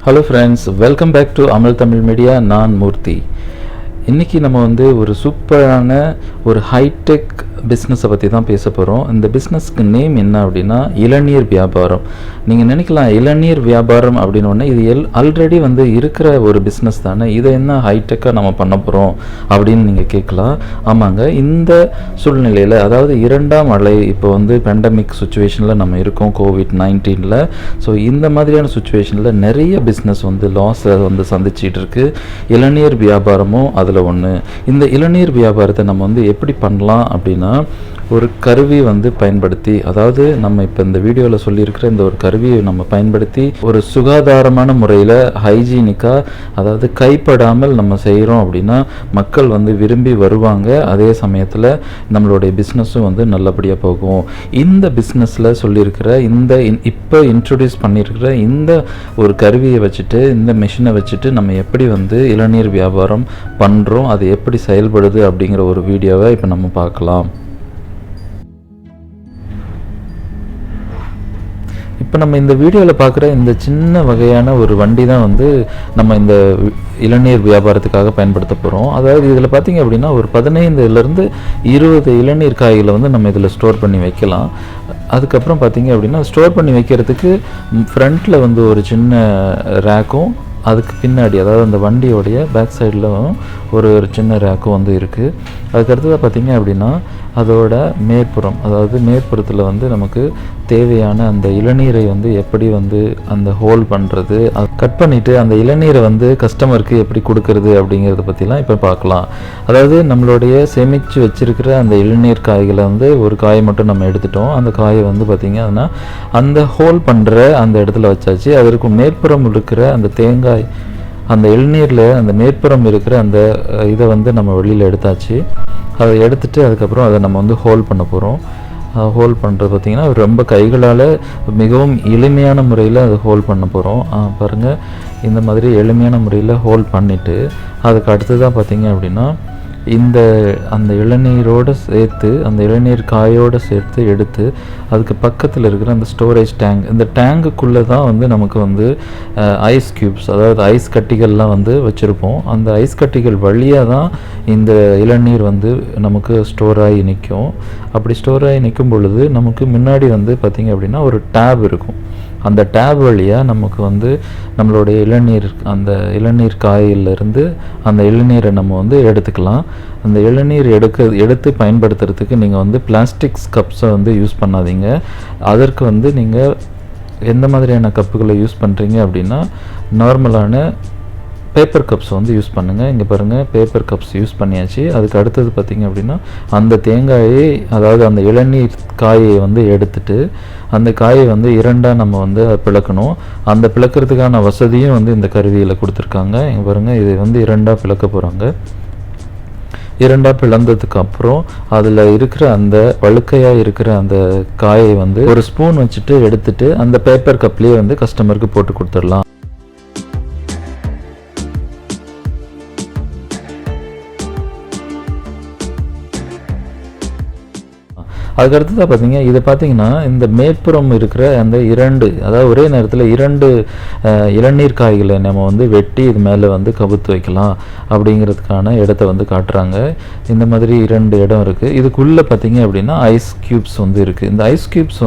Hello friends, welcome back to Amal Tamil media. நான் மூர்த்தி. இன்றைக்கி நம்ம ஒரு சூப்பரான ஒரு ஹைடெக் பிஸ்னஸை பற்றி தான் பேச போகிறோம். இந்த பிஸ்னஸ்க்கு நேம் என்ன அப்படின்னா இளநீர் வியாபாரம். நீங்கள் நினைக்கலாம் இளநீர் வியாபாரம் அப்படின்னோடனே இது ஆல்ரெடி இருக்கிற ஒரு பிஸ்னஸ் தானே, இதை என்ன ஹைடெக்காக நம்ம பண்ண போகிறோம் அப்படின்னு நீங்கள் கேட்கலாம். ஆமாங்க, இந்த சூழ்நிலையில் அதாவது இரண்டாம் அலை இப்போ பேண்டமிக் சுச்சுவேஷனில் நம்ம இருக்கோம், COVID-19. ஸோ இந்த மாதிரியான சுச்சுவேஷனில் நிறைய பிஸ்னஸ் லாஸை சந்திச்சிட்டு இருக்கு. இளநீர் வியாபாரமும் அதில் ஒன்று. இந்த இளநீர் வியாபாரத்தை நம்ம எப்படி பண்ணலாம் அப்படின்னா ஒரு கருவி பயன்படுத்தி, அதாவது நம்ம இப்போ இந்த வீடியோவில் சொல்லியிருக்கிற இந்த ஒரு கருவியை நம்ம பயன்படுத்தி ஒரு சுகாதாரமான முறையில் ஹைஜீனிக்காக, அதாவது கைப்படாமல் நம்ம செய்கிறோம் அப்படின்னா மக்கள் விரும்பி வருவாங்க. அதே சமயத்தில் நம்மளுடைய பிஸ்னஸும் நல்லபடியாக போகும். இந்த பிஸ்னஸில் சொல்லியிருக்கிற இப்போ இன்ட்ரடியூஸ் பண்ணியிருக்கிற இந்த ஒரு கருவியை வச்சுட்டு, இந்த மிஷினை வச்சுட்டு நம்ம எப்படி இளநீர் வியாபாரம் பண்ணுறோம், அது எப்படி செயல்படுது அப்படிங்கிற ஒரு வீடியோவை இப்போ நம்ம பார்க்கலாம். இப்போ நம்ம இந்த வீடியோவில் பார்க்குற இந்த சின்ன வகையான ஒரு வண்டி தான் நம்ம இந்த இளநீர் வியாபாரத்துக்காக பயன்படுத்த போகிறோம். அதாவது இதில் பார்த்திங்க அப்படின்னா ஒரு 15 to 20 இளநீர் காய்களை நம்ம இதில் ஸ்டோர் பண்ணி வைக்கலாம். அதுக்கப்புறம் பார்த்திங்க அப்படின்னா ஸ்டோர் பண்ணி வைக்கிறதுக்கு ஃப்ரண்ட்டில் ஒரு சின்ன ரேக்கும், அதுக்கு பின்னாடி அதாவது அந்த வண்டியோடைய பேக் சைடில் ஒரு சின்ன ரேக்கும் இருக்குது. அதுக்கடுத்ததாக பார்த்திங்க அப்படின்னா அதோட மேற்புறம், அதாவது மேற்புறத்தில் நமக்கு தேவையான அந்த இளநீரை எப்படி அந்த ஹோல் பண்ணுறது, கட் பண்ணிவிட்டு அந்த இளநீரை கஸ்டமருக்கு எப்படி கொடுக்கறது அப்படிங்கிறத பற்றிலாம் இப்போ பார்க்கலாம். அதாவது நம்மளுடைய சேமித்து வச்சுருக்கிற அந்த இளநீர் காய்களை ஒரு காயை மட்டும் நம்ம எடுத்துட்டோம். அந்த காயை பார்த்திங்கன்னா அந்த ஹோல் பண்ணுற அந்த இடத்துல வச்சாச்சு. அதற்கு மேற்புறம் இருக்கிற அந்த தேங்காய், அந்த இளநீரில் அந்த மேற்புறம் இருக்கிற அந்த இதை நம்ம வெளியில் எடுத்தாச்சு. அதை எடுத்துகிட்டு அதுக்கப்புறம் அதை நம்ம ஹோல் பண்ண போகிறோம். ஹோல் பண்ணுறது பார்த்திங்கன்னா ரொம்ப கைகளால் மிகவும் எளிமையான முறையில் அதை ஹோல் பண்ண போகிறோம். பாருங்கள், இந்த மாதிரி எளிமையான முறையில் ஹோல் பண்ணிவிட்டு அதுக்கு அடுத்ததாக பார்த்திங்க அப்படின்னா அந்த இளநீரோடு சேர்த்து, அந்த இளநீர் காயோடு சேர்த்து எடுத்து அதுக்கு பக்கத்தில் இருக்கிற அந்த ஸ்டோரேஜ் டேங்க், இந்த டேங்குக்குள்ளே தான் நமக்கு ஐஸ் க்யூப்ஸ், அதாவது ஐஸ் கட்டிகள்லாம் வச்சுருப்போம். அந்த ஐஸ் கட்டிகள் வழியாக தான் இந்த இளநீர் நமக்கு ஸ்டோர் ஆகி நிற்கும். அப்படி ஸ்டோர் ஆகி நிற்கும் பொழுது நமக்கு முன்னாடி பார்த்திங்க அப்படின்னா ஒரு டேப் இருக்கும். அந்த டேப் வழியாக நமக்கு நம்மளுடைய அந்த இளநீர் காயிலிருந்து அந்த இளநீரை நம்ம எடுத்துக்கலாம். அந்த இளநீர் எடுத்து பயன்படுத்துறதுக்கு நீங்கள் பிளாஸ்டிக்ஸ் கப்ஸை யூஸ் பண்ணாதீங்க. அதற்கு நீங்கள் எந்த மாதிரியான கப்புகளை யூஸ் பண்ணுறீங்க அப்படின்னா நார்மலான பேப்பர் கப்ஸ் யூஸ் பண்ணுங்கள். இங்கே பாருங்கள், பேப்பர் கப்ஸ் யூஸ் பண்ணியாச்சு. அதுக்கு அடுத்தது பார்த்திங்க அப்படின்னா அந்த தேங்காயை, அதாவது அந்த இளநீர் காயை எடுத்துட்டு அந்த காயை இரண்டாக நம்ம பிளக்கணும். அந்த பிளக்கிறதுக்கான வசதியும் இந்த கருவியில் கொடுத்துருக்காங்க. இங்கே பாருங்கள், இதை இரண்டாக பிளக்க போகிறாங்க. இரண்டாக பிளந்ததுக்கு அப்புறம் அதில் இருக்கிற அந்த வழுக்கையாக இருக்கிற அந்த காயை ஒரு ஸ்பூன் வச்சுட்டு எடுத்துட்டு அந்த பேப்பர் கப்லேயே கஸ்டமருக்கு போட்டு கொடுத்துடலாம். அதுக்கடுத்ததாக பார்த்தீங்க, இதை பார்த்தீங்கன்னா இந்த மேற்புறம் இருக்கிற அந்த அதாவது ஒரே நேரத்தில் 2 இளநீர் காய்களை நம்ம வெட்டி இது மேலே கவுத்து வைக்கலாம் அப்படிங்கிறதுக்கான இடத்த காட்டுறாங்க. இந்த மாதிரி 2 இடம் இருக்குது. இதுக்குள்ளே பார்த்தீங்க அப்படின்னா ஐஸ் க்யூப்ஸ் இருக்குது. இந்த ஐஸ் க்யூப்ஸ்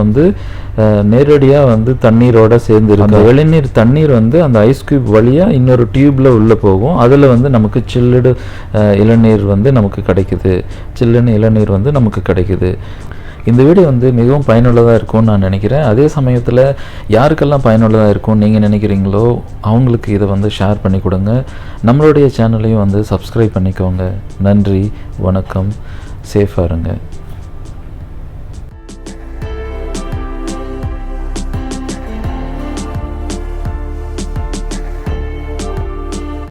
நேரடியாக தண்ணீரோட சேர்ந்து இருக்கு. அந்த இளநீர் தண்ணீர் அந்த ஐஸ் க்யூப் வழியாக இன்னொரு டியூப்பில் உள்ளே போகும். அதில் நமக்கு சில்லுடு இளநீர் நமக்கு கிடைக்குது. சில்லுன்னு இளநீர் நமக்கு கிடைக்குது. இந்த வீடியோ மிகவும் பயனுள்ளதாக இருக்கும்னு நான் நினைக்கிறேன். அதே சமயத்தில் யாருக்கெல்லாம் பயனுள்ளதாக இருக்கும்னு நீங்கள் நினைக்கிறீங்களோ அவங்களுக்கு இதை ஷேர் பண்ணி கொடுங்க. நம்மளுடைய சேனலையும் சப்ஸ்கிரைப் பண்ணிக்கோங்க. நன்றி, வணக்கம், சேஃபாக இருங்க.